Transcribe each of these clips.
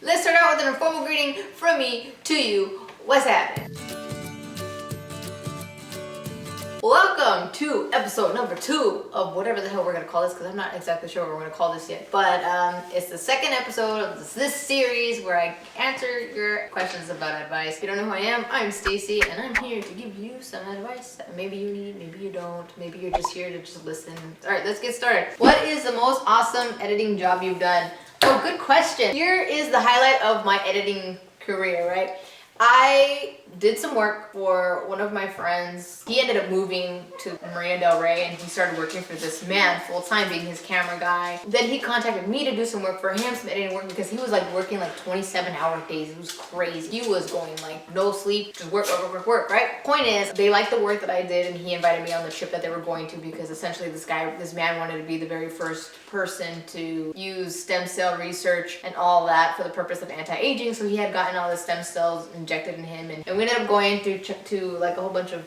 Let's start out with an informal greeting from me to you. What's happening? Welcome to episode number 2 of whatever the hell we're gonna call this, because I'm not exactly sure what we're gonna call this yet. But it's the second episode of this series where I answer your questions about advice. If you don't know who I am, I'm Stacy, and I'm here to give you some advice that maybe you need, maybe you don't, maybe you're just here to just listen. All right, let's get started. What is the most awesome editing job you've done? Oh, good question. Here is the highlight of my editing career, right? I did some work for one of my friends. He ended up moving to Marina Del Rey and he started working for this man full-time, being his camera guy. Then he contacted me to do some work for him, some editing work, because he was like working like 27-hour days. It was crazy. He was going like no sleep, just work, right? Point is, they liked the work that I did and he invited me on the trip that they were going to, because essentially this man wanted to be the very first person to use stem cell research and all that for the purpose of anti-aging. So he had gotten all the stem cells injected in him, and we ended up going to like a whole bunch of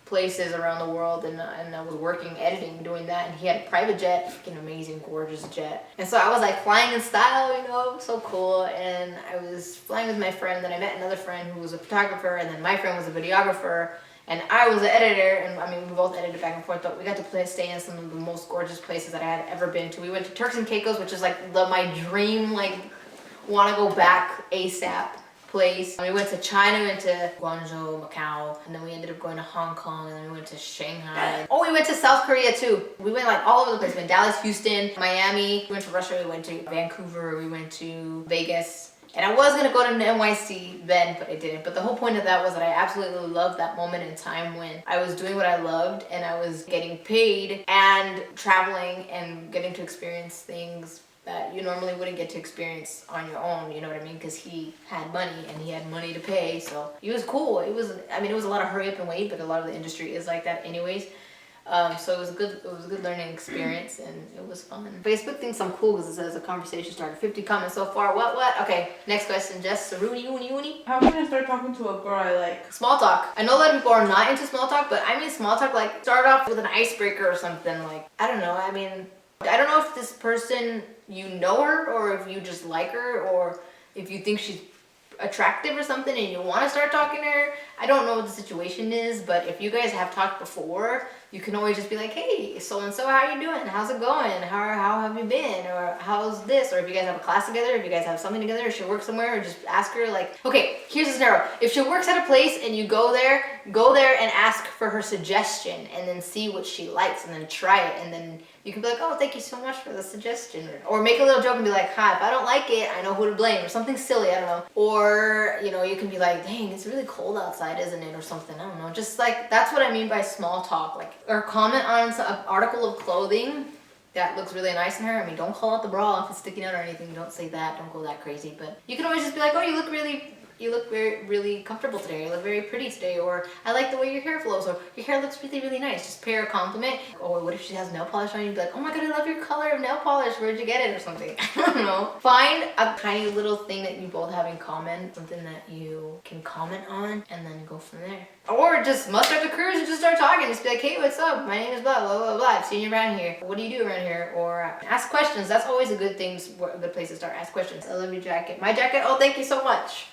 places around the world, and I was working, editing, doing that, and he had a private jet, freaking amazing, gorgeous jet. And so I was like flying in style, you know, so cool. And I was flying with my friend, then I met another friend who was a photographer, and then my friend was a videographer, and I was the editor. And I mean, we both edited back and forth, but we got to stay in some of the most gorgeous places that I had ever been to. We went to Turks and Caicos, which is like my dream, like want to go back ASAP place. We went to China, we went to Guangzhou, Macau, and then we ended up going to Hong Kong, and then we went to Shanghai. Oh, we went to South Korea too. We went like all over the place. We went to Dallas, Houston, Miami. We went to Russia, we went to Vancouver, we went to Vegas. And I was gonna go to NYC then, but I didn't. But the whole point of that was that I absolutely loved that moment in time when I was doing what I loved and I was getting paid and traveling and getting to experience things that you normally wouldn't get to experience on your own, you know what I mean? Because he had money and he had money to pay, so it was cool. It was a lot of hurry up and wait, but a lot of the industry is like that anyways. So it was a good learning experience, and it was fun. Facebook thinks I'm cool because it says a conversation started. 50 comments so far. What? Okay, next question. Jess, Rooney. How can I start talking to a girl I like? Small talk. I know that people are not into small talk, but I mean small talk, like start off with an icebreaker or something. Like, I don't know. I mean, I don't know if this person, you know her, or if you just like her, or if you think she's attractive or something and you want to start talking to her. I don't know what the situation is, but if you guys have talked before, you can always just be like, hey, so-and-so, how you doing? How's it going? How have you been? Or how's this? Or if you guys have a class together, if you guys have something together, or she works somewhere, or just ask her like, okay, here's the scenario. If she works at a place and you go there and ask for her suggestion and then see what she likes and then try it, and then you can be like, oh, thank you so much for the suggestion. Or make a little joke and be like, hi, if I don't like it, I know who to blame, or something silly, I don't know. Or, you know, you can be like, dang, it's really cold outside, isn't it? Or something, I don't know. Just like, that's what I mean by small talk. Like, or comment on an article of clothing that looks really nice in her. I mean, don't call out the bra if it's sticking out or anything. Don't say that. Don't go that crazy. But you can always just be like, oh, you look really comfortable today. You look very pretty today. Or I like the way your hair flows. Or your hair looks really, really nice. Just pay her a compliment. Or what if she has nail polish on? You'd be like, oh my God, I love your color of nail polish. Where'd you get it? Or something. I don't know. Find a tiny little thing that you both have in common. Something that you can comment on. And then go from there. Or just muster up the courage and just start talking. Just be like, hey, what's up? My name is blah, blah, blah, blah. I've seen you around here. What do you do around here? Or ask questions. That's always a good thing, a good place to start. Ask questions. I love your jacket. My jacket? Oh, thank you so much.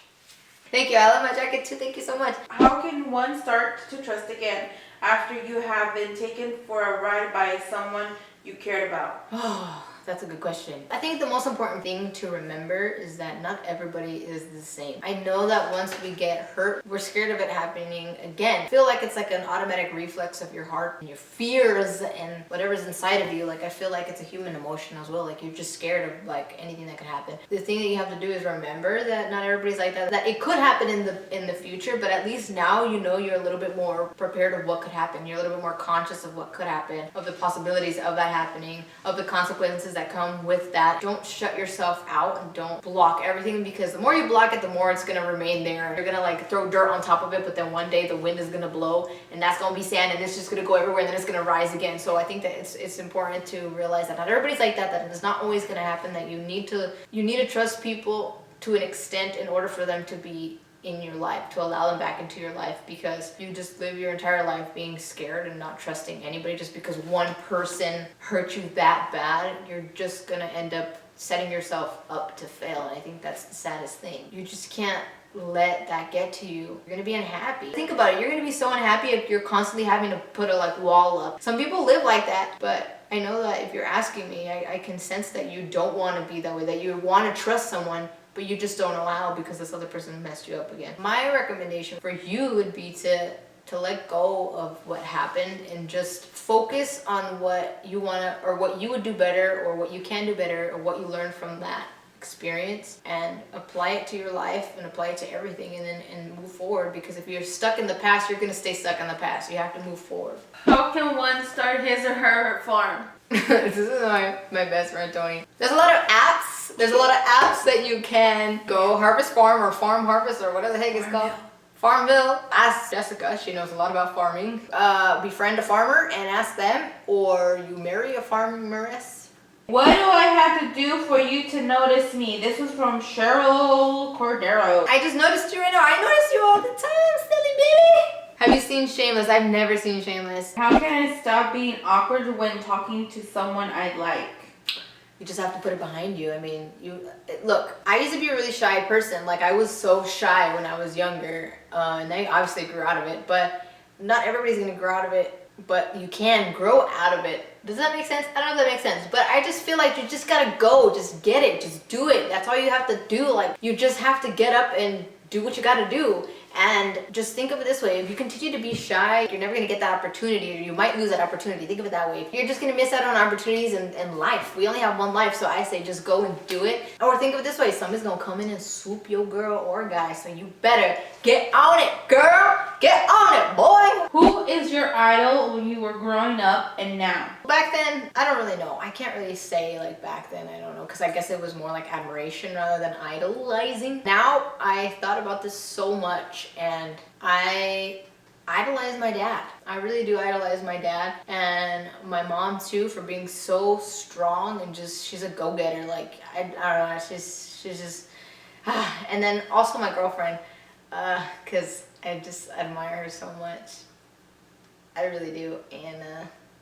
Thank you. I love my jacket too. Thank you so much. How can one start to trust again after you have been taken for a ride by someone you cared about? Oh, that's a good question. I think the most important thing to remember is that not everybody is the same. I know that once we get hurt, we're scared of it happening again. I feel like it's like an automatic reflex of your heart and your fears and whatever's inside of you. Like, I feel like it's a human emotion as well. Like, you're just scared of like anything that could happen. The thing that you have to do is remember that not everybody's like that. That it could happen in the future, but at least now you know you're a little bit more prepared of what could happen. You're a little bit more conscious of what could happen, of the possibilities of that happening, of the consequences that come with that. Don't shut yourself out and don't block everything, because the more you block it, the more it's gonna remain there. You're gonna like throw dirt on top of it, but then one day the wind is gonna blow and that's gonna be sand, and it's just gonna go everywhere, and then it's gonna rise again. So I think that it's important to realize that not everybody's like that it's not always gonna happen, that you need to trust people to an extent in order for them to be in your life, to allow them back into your life, because you just live your entire life being scared and not trusting anybody just because one person hurt you that bad. You're just gonna end up setting yourself up to fail. And I think that's the saddest thing. You just can't let that get to you. You're gonna be unhappy. Think about it. You're gonna be so unhappy if you're constantly having to put a like wall up. Some people live like that, but I know that if you're asking me, I can sense that you don't want to be that way, that you want to trust someone, but you just don't allow because this other person messed you up again. My recommendation for you would be to let go of what happened and just focus on what you want to, or what you would do better, or what you can do better, or what you learned from that experience, and apply it to your life and apply it to everything, and move forward. Because if you're stuck in the past, you're going to stay stuck in the past. You have to move forward. How can one start his or her farm? This is my best friend Tony. There's a lot of apps. There's a lot of apps that you can go Harvest Farm or Farm Harvest or whatever the heck it's called. Farmville. Ask Jessica, she knows a lot about farming. Befriend a farmer and ask them, or you marry a farmeress. What do I have to do for you to notice me? This was from Cheryl Cordero. I just noticed you right now. I notice you all the time, silly baby. Have you seen Shameless? I've never seen Shameless. How can I stop being awkward when talking to someone I like? You just have to put it behind you. I mean, look, I used to be a really shy person. Like, I was so shy when I was younger, and I obviously grew out of it, but not everybody's gonna grow out of it, but you can grow out of it. Does that make sense? I don't know if that makes sense, but I just feel like you just gotta go, just get it, just do it. That's all you have to do. Like, you just have to get up and do what you gotta do. And just think of it this way: if you continue to be shy, you're never gonna get that opportunity, or you might lose that opportunity. Think of it that way. You're just gonna miss out on opportunities in life. We only have one life, so I say just go and do it. Or think of it this way: somebody's gonna come in and swoop your girl or guy, so you better get on it, girl! Get on it, boy! Who is your idol when you were growing up and now? Back then, I don't really know. I can't really say like back then, I don't know, because I guess it was more like admiration rather than idolizing. Now, I thought about this so much, and I idolize my dad. I really do idolize my dad, and my mom too, for being so strong and just, she's a go-getter. Like, I don't know, she's just, and then also my girlfriend, because I just admire her so much. I really do. And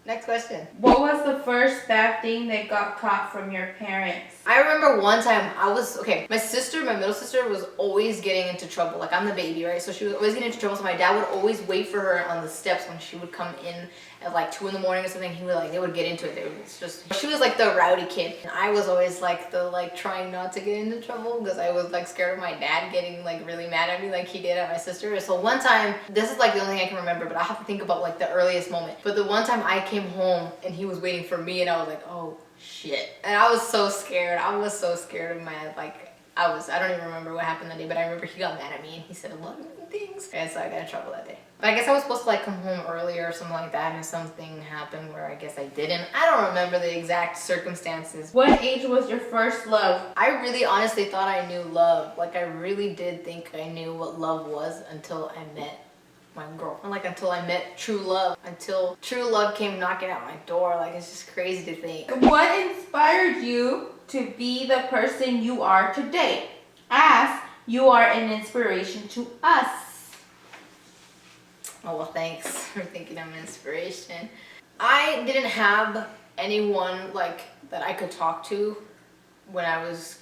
next question. What was the first bad thing that got caught from your parents? I remember one time my sister, my middle sister, was always getting into trouble. Like, I'm the baby, right? So she was always getting into trouble. So my dad would always wait for her on the steps when she would come in at like 2 in the morning or something. They would get into it. She was like the rowdy kid. And I was always like the trying not to get into trouble, because I was like scared of my dad getting like really mad at me like he did at my sister. So one time, this is like the only thing I can remember, but I have to think about like the earliest moment. But the one time I came home and he was waiting for me, and I was like, oh shit. And I was so scared. I was so scared of my, I don't even remember what happened that day, but I remember he got mad at me and he said a lot of mean things. And so I got in trouble that day. But I guess I was supposed to like come home earlier or something like that, and something happened where I guess I didn't. I don't remember the exact circumstances. What age was your first love? I really honestly thought I knew love. Like, I really did think I knew what love was until I met my girlfriend. Like, until I met true love. Until true love came knocking at my door. Like, it's just crazy to think. What inspired you to be the person you are today? As you are an inspiration to us. Oh, well, thanks for thinking I'm an inspiration. I didn't have anyone like that I could talk to when I was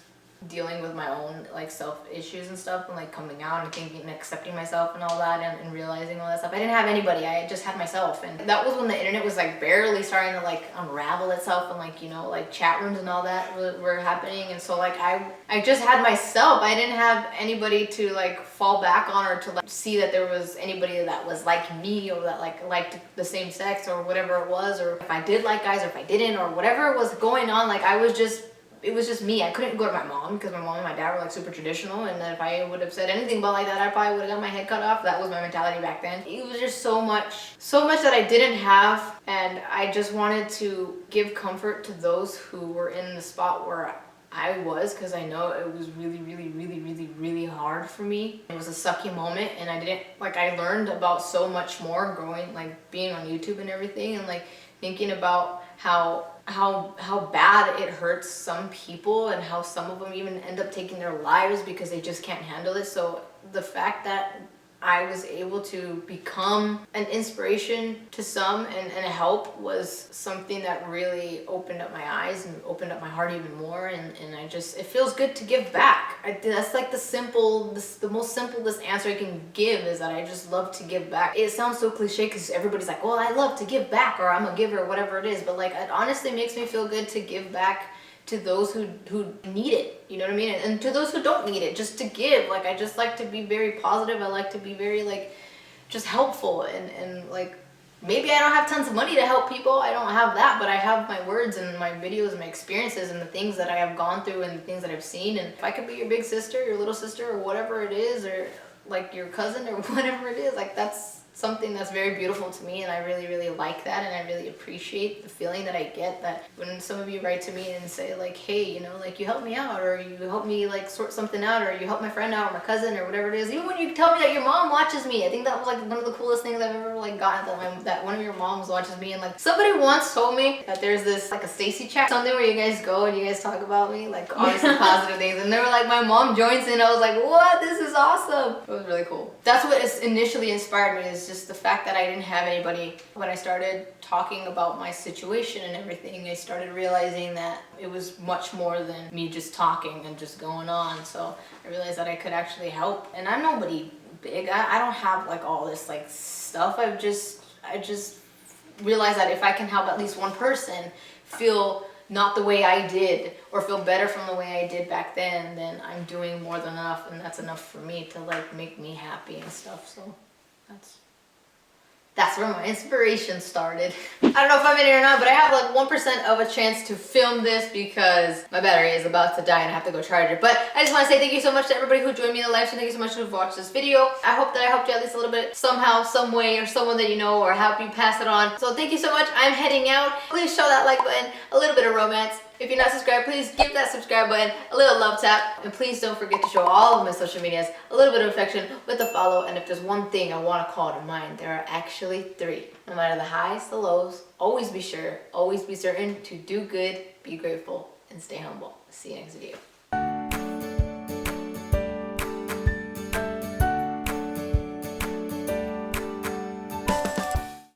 dealing with my own like self issues and stuff, and like coming out and thinking and accepting myself and all that, and realizing all that stuff. I didn't have anybody. I just had myself, and that was when the internet was like barely starting to like unravel itself, and like, you know, like chat rooms and all that were happening. And so like I just had myself. I didn't have anybody to like fall back on, or to like see that there was anybody that was like me, or that like liked the same sex or whatever it was, or if I did like guys or if I didn't, or whatever was going on. Like, it was just me. I couldn't go to my mom because my mom and my dad were like super traditional, and then if I would have said anything about like that, I probably would have got my head cut off. That was my mentality back then. It was just so much that I didn't have, and I just wanted to give comfort to those who were in the spot where I was, because I know it was really hard for me. It was a sucky moment, and I learned about so much more growing, like being on YouTube and everything, and like thinking about how bad it hurts some people, and how some of them even end up taking their lives because they just can't handle it. So the fact that I was able to become an inspiration to some and a help was something that really opened up my eyes and opened up my heart even more. And I just, it feels good to give back. That's like the most simplest answer I can give is that I just love to give back. It sounds so cliche because everybody's like, well, I love to give back, or I'm a giver, or whatever it is. But like, it honestly makes me feel good to give back to those who need it, you know what I mean? And to those who don't need it, just to give. Like, I just like to be very positive. I like to be very like just helpful and like, maybe I don't have tons of money to help people. I don't have that, but I have my words and my videos and my experiences and the things that I have gone through and the things that I've seen. And if I could be your big sister, your little sister, or whatever it is, or like your cousin or whatever it is, like that's something that's very beautiful to me, and I really, really like that, and I really appreciate the feeling that I get that when some of you write to me and say like, hey, you know, like you helped me out, or you helped me like sort something out, or you helped my friend out, or my cousin, or whatever it is. Even when you tell me that your mom watches me, I think that was like one of the coolest things I've ever like gotten, that one of your moms watches me. And like somebody once told me that there's this like a Stacy chat, something where you guys go and you guys talk about me, like obviously positive things, and they were like, my mom joins in. I was like, what? This is awesome. It was really cool. That's what initially inspired me, is just the fact that I didn't have anybody. When I started talking about my situation and everything, I started realizing that it was much more than me just talking and just going on. So I realized that I could actually help. And I'm nobody big. I don't have like all this like stuff. I just realized that if I can help at least one person feel not the way I did, or feel better from the way I did back then I'm doing more than enough, and that's enough for me to like make me happy and stuff. So that's where my inspiration started. I don't know if I'm in it or not, but I have like 1% of a chance to film this because my battery is about to die and I have to go charge it. But I just want to say thank you so much to everybody who joined me in the live stream. Thank you so much who've watched this video. I hope that I helped you at least a little bit, somehow, some way, or someone that you know, or help you pass it on. So thank you so much. I'm heading out. Please show that like button, a little bit of romance. If you're not subscribed, please give that subscribe button a little love tap. And please don't forget to show all of my social medias a little bit of affection with a follow. And if there's one thing I want to call to mind, there are actually 3. No matter the highs, the lows, always be sure, always be certain to do good, be grateful, and stay humble. See you next video.